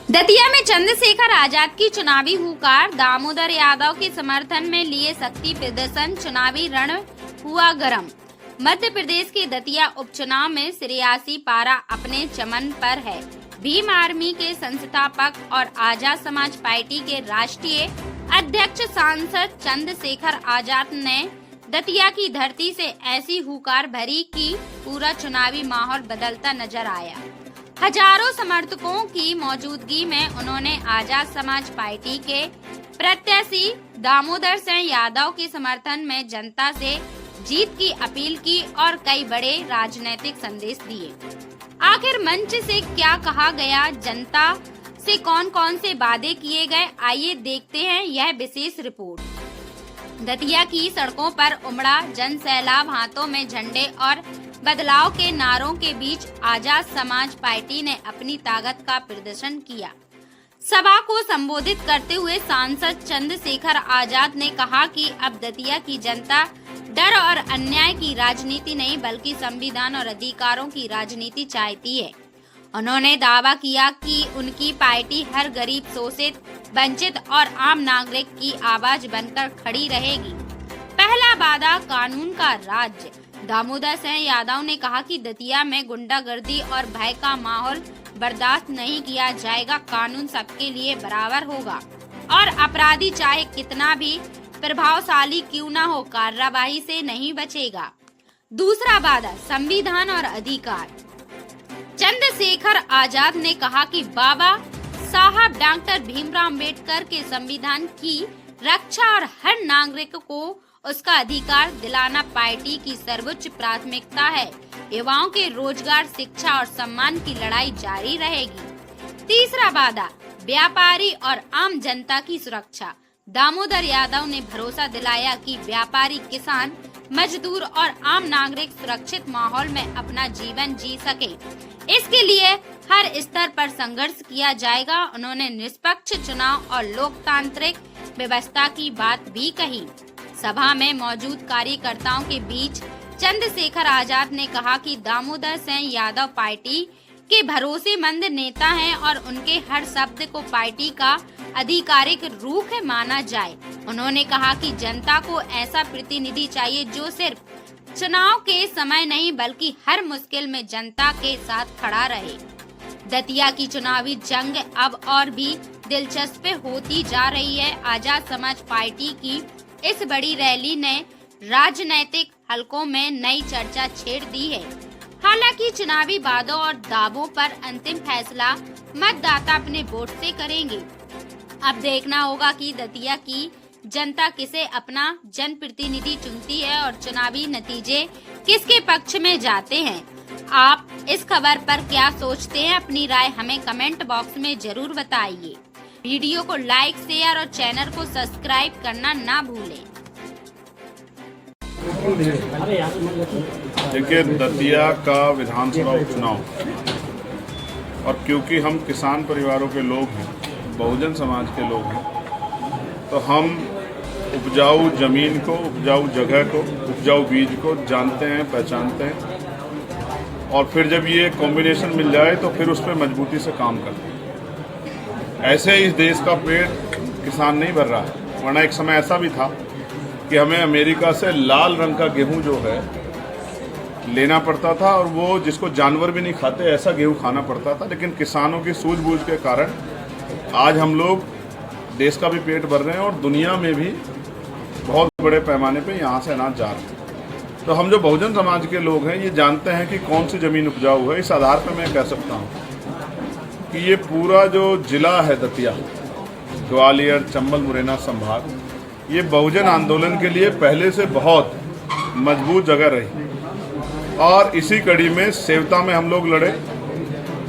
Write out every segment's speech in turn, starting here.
दतिया में चंद्रशेखर आजाद की चुनावी हुकार, दामोदर यादव के समर्थन में लिए शक्ति प्रदर्शन, चुनावी रण हुआ गरम। मध्य प्रदेश के दतिया उपचुनाव में सियासी पारा अपने चमन पर है। भीम आर्मी के संस्थापक और आजाद समाज पार्टी के राष्ट्रीय अध्यक्ष सांसद चंद्रशेखर आजाद ने दतिया की धरती से ऐसी हुकार भरी कि पूरा चुनावी माहौल बदलता नजर आया। हजारों समर्थकों की मौजूदगी में उन्होंने आजाद समाज पार्टी के प्रत्याशी दामोदर सिंह यादव के समर्थन में जनता से जीत की अपील की और कई बड़े राजनीतिक संदेश दिए। आखिर मंच से क्या कहा गया, जनता से कौन कौन से वादे किए गए, आइए देखते हैं यह विशेष रिपोर्ट। दतिया की सड़कों पर उमड़ा जन सैलाब, हाथों में झंडे और बदलाव के नारों के बीच आजाद समाज पार्टी ने अपनी ताकत का प्रदर्शन किया। सभा को संबोधित करते हुए सांसद चंद्रशेखर आजाद ने कहा कि अब दतिया की जनता डर और अन्याय की राजनीति नहीं बल्कि संविधान और अधिकारों की राजनीति चाहती है। उन्होंने दावा किया कि उनकी पार्टी हर गरीब, शोषित, वंचित और आम नागरिक की आवाज बनकर खड़ी रहेगी। पहला वादा कानून का राज्य। दामोदर सिंह यादव ने कहा कि दतिया में गुंडागर्दी और भय का माहौल बर्दाश्त नहीं किया जाएगा। कानून सबके लिए बराबर होगा और अपराधी चाहे कितना भी प्रभावशाली क्यों न हो, कार्रवाई से नहीं बचेगा। दूसरा वादा संविधान और अधिकार। चंद्रशेखर आजाद ने कहा कि बाबा साहब डॉक्टर भीमराव अम्बेडकर के संविधान की रक्षा और हर नागरिक को उसका अधिकार दिलाना पार्टी की सर्वोच्च प्राथमिकता है। युवाओं के रोजगार, शिक्षा और सम्मान की लड़ाई जारी रहेगी। तीसरा वादा व्यापारी और आम जनता की सुरक्षा। दामोदर यादव ने भरोसा दिलाया कि व्यापारी, किसान, मजदूर और आम नागरिक सुरक्षित माहौल में अपना जीवन जी सके, इसके लिए हर स्तर पर संघर्ष किया जाएगा। उन्होंने निष्पक्ष चुनाव और लोकतांत्रिक व्यवस्था की बात भी कही। सभा में मौजूद कार्यकर्ताओं के बीच चंद्रशेखर आजाद ने कहा कि दामोदर सिंह यादव पार्टी के भरोसेमंद नेता हैं और उनके हर शब्द को पार्टी का आधिकारिक रूख माना जाए। उन्होंने कहा कि जनता को ऐसा प्रतिनिधि चाहिए जो सिर्फ चुनाव के समय नहीं बल्कि हर मुश्किल में जनता के साथ खड़ा रहे। दतिया की चुनावी जंग अब और भी दिलचस्प होती जा रही है। आजाद समाज पार्टी की इस बड़ी रैली ने राजनीतिक हलकों में नई चर्चा छेड़ दी है। हालांकि चुनावी वादों और दावों पर अंतिम फैसला मतदाता अपने वोट से करेंगे। अब देखना होगा कि दतिया की जनता किसे अपना जनप्रतिनिधि चुनती है और चुनावी नतीजे किसके पक्ष में जाते हैं। आप इस खबर पर क्या सोचते हैं? अपनी राय हमें कमेंट बॉक्स में जरूर बताइए। वीडियो को लाइक, शेयर और चैनल को सब्सक्राइब करना ना भूलें। देखिए, दतिया का विधानसभा उपचुनाव, और क्योंकि हम किसान परिवारों के लोग हैं, बहुजन समाज के लोग हैं, तो हम उपजाऊ जमीन को, उपजाऊ जगह को, उपजाऊ बीज को जानते हैं, पहचानते हैं और फिर जब ये कॉम्बिनेशन मिल जाए तो फिर उस पर मजबूती से काम करते हैं। ऐसे इस देश का पेट किसान नहीं भर रहा है, वरना एक समय ऐसा भी था कि हमें अमेरिका से लाल रंग का गेहूं जो है लेना पड़ता था और वो जिसको जानवर भी नहीं खाते ऐसा गेहूं खाना पड़ता था। लेकिन किसानों की सूझबूझ के कारण आज हम लोग देश का भी पेट भर रहे हैं और दुनिया में भी बहुत बड़े पैमाने पे यहाँ से अनाज जा रहे हैं। तो हम जो बहुजन समाज के लोग हैं ये जानते हैं कि कौन सी ज़मीन उपजाऊ है। इस आधार पर मैं कह सकता हूँ कि ये पूरा जो जिला है दतिया, ग्वालियर, चंबल, मुरैना संभाग, ये बहुजन आंदोलन के लिए पहले से बहुत मजबूत जगह रही और इसी कड़ी में सेवता में हम लोग लड़े,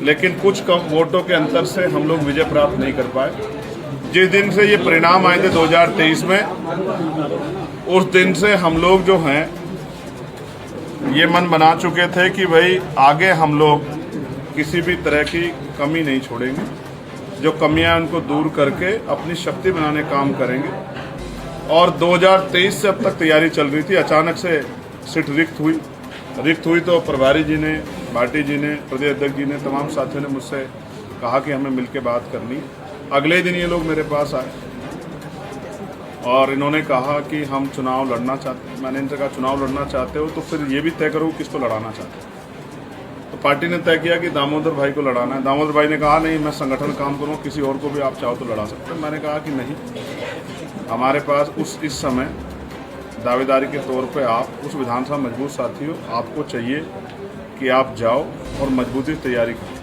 लेकिन कुछ कम वोटों के अंतर से हम लोग विजय प्राप्त नहीं कर पाए। जिस दिन से ये परिणाम आए थे 2023 में, उस दिन से हम लोग जो हैं ये मन बना चुके थे कि भाई आगे हम लोग किसी भी तरह की कमी नहीं छोड़ेंगे। जो कमियां उनको दूर करके अपनी शक्ति बनाने काम करेंगे। और 2023 से अब तक तैयारी चल रही थी, अचानक से सीट रिक्त हुई तो प्रभारी जी ने, भाटी जी ने, प्रदेश अध्यक्ष जी ने, तमाम साथियों ने मुझसे कहा कि हमें मिल के बात करनी। अगले दिन ये लोग मेरे पास आए और इन्होंने कहा कि हम चुनाव लड़ना चाहते हैं। मैंने इनसे कहा चुनाव लड़ना चाहते हो तो फिर ये भी तय करो किसको लड़ाना चाहते हो। तो पार्टी ने तय किया कि दामोदर भाई को लड़ाना है। दामोदर भाई ने कहा नहीं, मैं संगठन काम करूँ, किसी और को भी आप चाहो तो लड़ा सकते हो। मैंने कहा कि नहीं, हमारे पास इस समय दावेदारी के तौर पे आप उस विधानसभा मजबूत साथी हो, आपको चाहिए कि आप जाओ और मजबूती से तैयारी करो।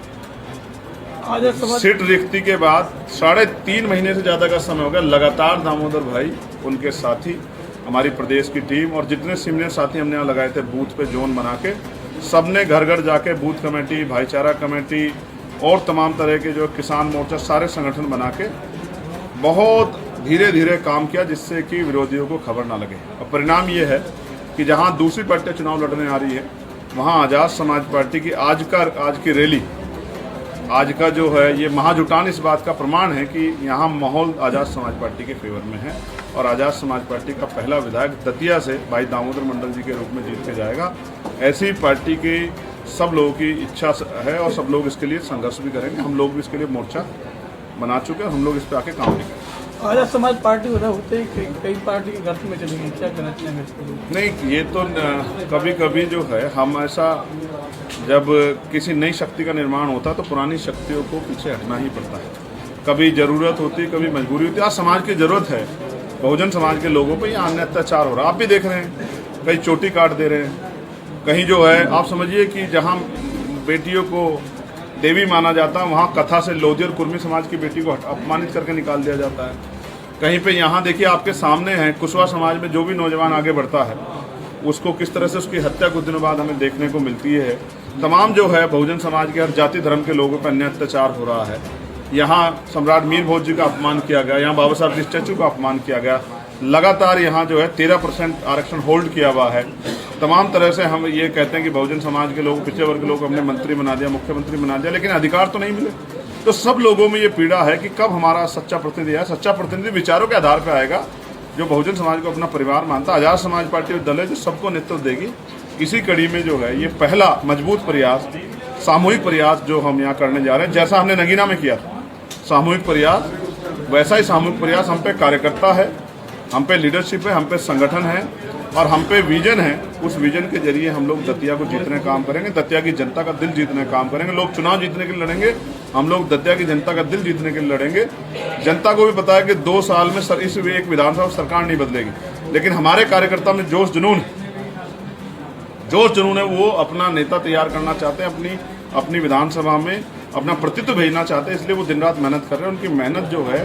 सीट रिक्ति के बाद 3.5 महीने से ज़्यादा का समय हो गया, लगातार दामोदर भाई, उनके साथी, हमारी प्रदेश की टीम और जितने सीनियर साथी हमने यहाँ लगाए थे बूथ पे जोन बना के, सबने घर घर जाके बूथ कमेटी, भाईचारा कमेटी और तमाम तरह के जो किसान मोर्चा सारे संगठन बना के बहुत धीरे धीरे काम किया, जिससे कि विरोधियों को खबर ना लगे। और परिणाम ये है कि जहाँ दूसरी पार्टियाँ चुनाव लड़ने आ रही है, वहाँ आज़ाद समाज पार्टी की आज की रैली, आज का जो है ये महाजुटान इस बात का प्रमाण है कि यहाँ माहौल आज़ाद समाज पार्टी के फेवर में है और आज़ाद समाज पार्टी का पहला विधायक दतिया से भाई दामोदर मंडल जी के रूप में जीत के जाएगा। ऐसी पार्टी की सब लोगों की इच्छा है और सब लोग इसके लिए संघर्ष भी करेंगे। हम लोग भी इसके लिए मोर्चा बना चुके हैं, हम लोग इस पर आके काम भी करेंगे। आज़ाद समाज पार्टी उधर होते ही कई पार्टी के घर में चलेगी, क्या कहना चाहेंगे इसके लिए? नहीं, ये तो कभी कभी जो है हम ऐसा, जब किसी नई शक्ति का निर्माण होता है तो पुरानी शक्तियों को पीछे हटना ही पड़ता है। कभी ज़रूरत होती है, कभी मजबूरी होती है। आज समाज की ज़रूरत है, बहुजन समाज के लोगों पर यहाँ अन्य अत्याचार हो रहा है, आप भी देख रहे हैं, कहीं चोटी काट दे रहे हैं, कहीं जो है आप समझिए कि जहाँ बेटियों को देवी माना जाता है वहाँ कथा से लोधी और कुर्मी समाज की बेटी को अपमानित करके निकाल दिया जाता है। कहीं पे यहाँ देखिए आपके सामने है, कुशवा समाज में जो भी नौजवान आगे बढ़ता है उसको किस तरह से उसकी हत्या कुछ दिनों बाद हमें देखने को मिलती है। तमाम जो है बहुजन समाज के हर जाति धर्म के लोगों पर अन्य अत्याचार हो रहा है। यहाँ सम्राट मीर भोज जी का अपमान किया गया, यहाँ बाबा साहब के स्टैचू का अपमान किया गया, लगातार यहाँ जो है 13% आरक्षण होल्ड किया हुआ है। तमाम तरह से हम ये कहते हैं कि बहुजन समाज के लोग, पिछड़े वर्ग के लोग हमने मंत्री बना दिया, मुख्यमंत्री बना दिया, लेकिन अधिकार तो नहीं मिले। तो सब लोगों में ये पीड़ा है कि कब हमारा सच्चा प्रतिनिधि है। सच्चा प्रतिनिधि विचारों के आधार पर आएगा, जो बहुजन समाज को अपना परिवार मानता। आज़ाद समाज पार्टी और दल है जो सबको नेतृत्व देगी। इसी कड़ी में जो है ये पहला मजबूत प्रयास, सामूहिक प्रयास जो हम यहाँ करने जा रहे हैं, जैसा हमने नगीना में किया था सामूहिक प्रयास, वैसा ही सामूहिक प्रयास। हम पे कार्यकर्ता है, हम पे लीडरशिप है, हम पे संगठन है और हम पे विजन है। उस विजन के जरिए हम लोग दतिया को जीतने का काम करेंगे, दतिया की जनता का दिल जीतने का काम करेंगे। लोग चुनाव जीतने के लिए लड़ेंगे, हम लोग दतिया की जनता का दिल जीतने के लिए लड़ेंगे। जनता को भी पता है कि 2 साल में इस एक विधानसभा सरकार नहीं बदलेगी, लेकिन हमारे कार्यकर्ता में जोश जुनून है। वो अपना नेता तैयार करना चाहते हैं, अपनी विधानसभा में अपना प्रतिनिधित्व भेजना चाहते हैं, इसलिए वो दिन रात मेहनत कर रहे हैं। उनकी मेहनत जो है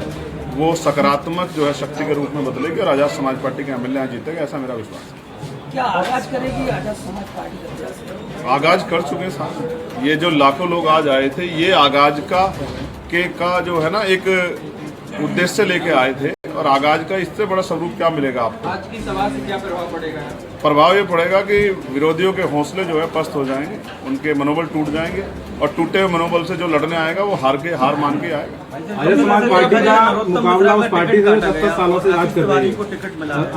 वो सकारात्मक जो है शक्ति के रूप में बदलेगी और आज़ाद समाज पार्टी के एमएलए जीतेगा, ऐसा मेरा विश्वास है। क्या आगाज करेगी आज़ाद समाज पार्टी दतिया से? आगाज कर चुके हैं साहब। ये जो लाखों लोग आज आए थे, ये आगाज का जो है ना एक उद्देश्य लेके आए थे और आगाज का इससे बड़ा स्वरूप क्या मिलेगा आपको? आज की सभा से क्या प्रभाव पड़ेगा? प्रभाव ये पड़ेगा कि विरोधियों के हौसले जो है पस्त हो जाएंगे, उनके मनोबल टूट जाएंगे और टूटे हुए मनोबल से जो लड़ने आएगा वो हार मान के आएगा। आज़ाद समाज पार्टी का मुकाबला उस पार्टी से 70 सालों से राज कर रही है।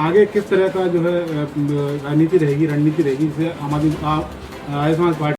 आगे किस तरह का जो है रणनीति रहेगी जिससे आज़ाद समाज पार्टी